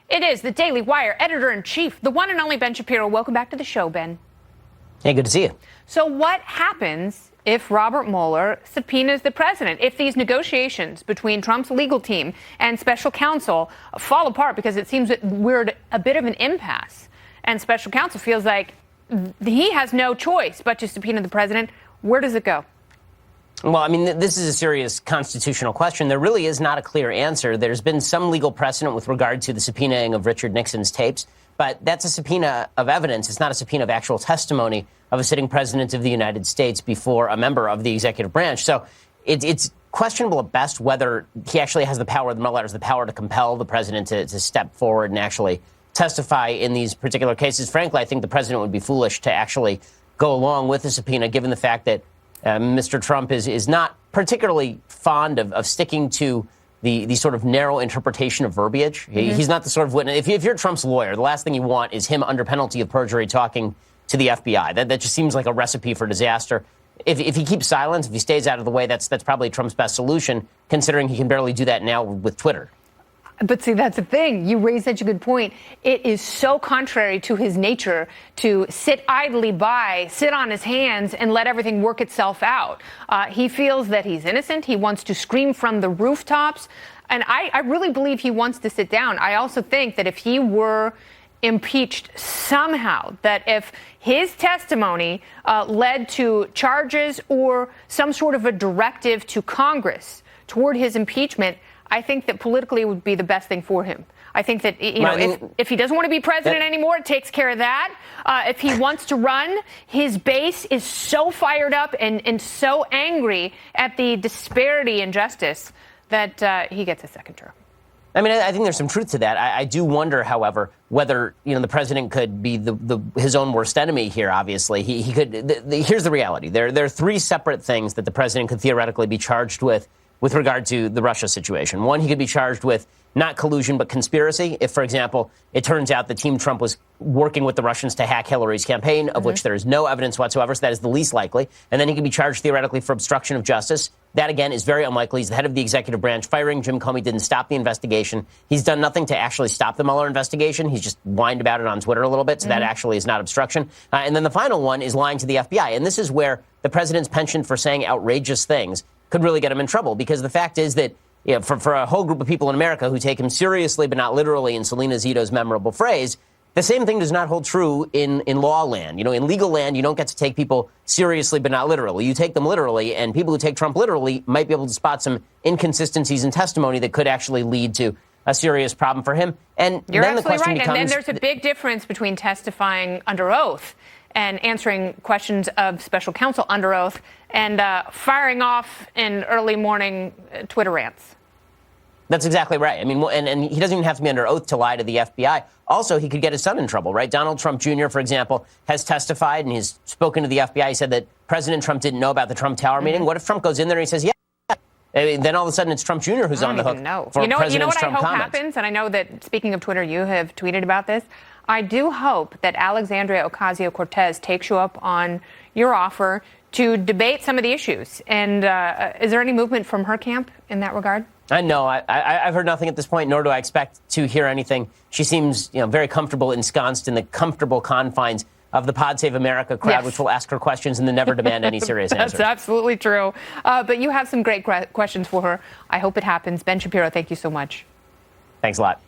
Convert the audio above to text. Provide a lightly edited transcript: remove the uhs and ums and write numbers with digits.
It is the Daily Wire editor-in-chief, the one and only Ben Shapiro. Welcome back to the show, Ben. Hey, good to see you. So what happens if Robert Mueller subpoenas the president? If these negotiations between Trump's legal team and special counsel fall apart because it seems that we're at a bit of an impasse and special counsel feels like he has no choice but to subpoena the president, where does it go? Well, I mean, this is a serious constitutional question. There really is not a clear answer. There's been some legal precedent with regard to the subpoenaing of Richard Nixon's tapes, but that's a subpoena of evidence. It's not a subpoena of actual testimony of a sitting president of the United States before a member of the executive branch. So it's questionable at best whether he actually has the power, the Mueller has the power to compel the president to step forward and actually testify in these particular cases. Frankly, I think the president would be foolish to actually go along with the subpoena, given the fact that Mr. Trump is not particularly fond of sticking to the sort of narrow interpretation of verbiage. He's not the sort of witness. If you're Trump's lawyer, the last thing you want is him under penalty of perjury talking to the FBI. That just seems like a recipe for disaster. If he keeps silent, if he stays out of the way, that's probably Trump's best solution, considering he can barely do that now with Twitter. But see, that's the thing. You raise such a good point. It is so contrary to his nature to sit idly by, sit on his hands, and let everything work itself out. He feels that he's innocent. He wants to scream from the rooftops. And I really believe he wants to sit down. I also think that if he were impeached somehow, that if his testimony led to charges or some sort of a directive to Congress toward his impeachment, I think that politically it would be the best thing for him. I think that, if he doesn't want to be president anymore, it takes care of that. If he wants to run, his base is so fired up and so angry at the disparity in justice that he gets a second term. I mean, I think there's some truth to that. I do wonder, however, whether, the president could be his own worst enemy here, obviously. He could. Here's the reality. There are three separate things that the president could theoretically be charged with regard to the Russia situation. One, he could be charged with not collusion, but conspiracy. If, for example, it turns out that Team Trump was working with the Russians to hack Hillary's campaign, of which there is no evidence whatsoever, so that is the least likely. And then he could be charged theoretically for obstruction of justice. That, again, is very unlikely. He's the head of the executive branch. Firing Jim Comey didn't stop the investigation. He's done nothing to actually stop the Mueller investigation. He's just whined about it on Twitter a little bit, so that actually is not obstruction. And then the final one is lying to the FBI. And this is where the president's penchant for saying outrageous things could really get him in trouble, because the fact is that for a whole group of people in America who take him seriously but not literally, in Selena Zito's memorable phrase, the same thing does not hold true in law land. In legal land, you don't get to take people seriously but not literally. You take them literally, and people who take Trump literally might be able to spot some inconsistencies in testimony that could actually lead to a serious problem for him. And you're then absolutely the question right. becomes, and then there's a big difference between testifying under oath and answering questions of special counsel under oath and firing off in early morning Twitter rants. That's exactly right. I mean, and he doesn't even have to be under oath to lie to the FBI. Also, he could get his son in trouble, right? Donald Trump Jr., for example, has testified and he's spoken to the FBI. He said that President Trump didn't know about the Trump Tower meeting. What if Trump goes in there and he says, yeah? I mean, then all of a sudden it's Trump Jr. who's on the hook for President Trump I hope comments. happens, and I know that, speaking of Twitter, you have tweeted about this. I do hope that Alexandria Ocasio-Cortez takes you up on your offer to debate some of the issues. And is there any movement from her camp in that regard? No, I've heard nothing at this point, nor do I expect to hear anything. She seems, very comfortable, ensconced in the comfortable confines of the Pod Save America crowd, which will ask her questions and then never demand any serious answers. That's absolutely true. But you have some great questions for her. I hope it happens. Ben Shapiro, thank you so much. Thanks a lot.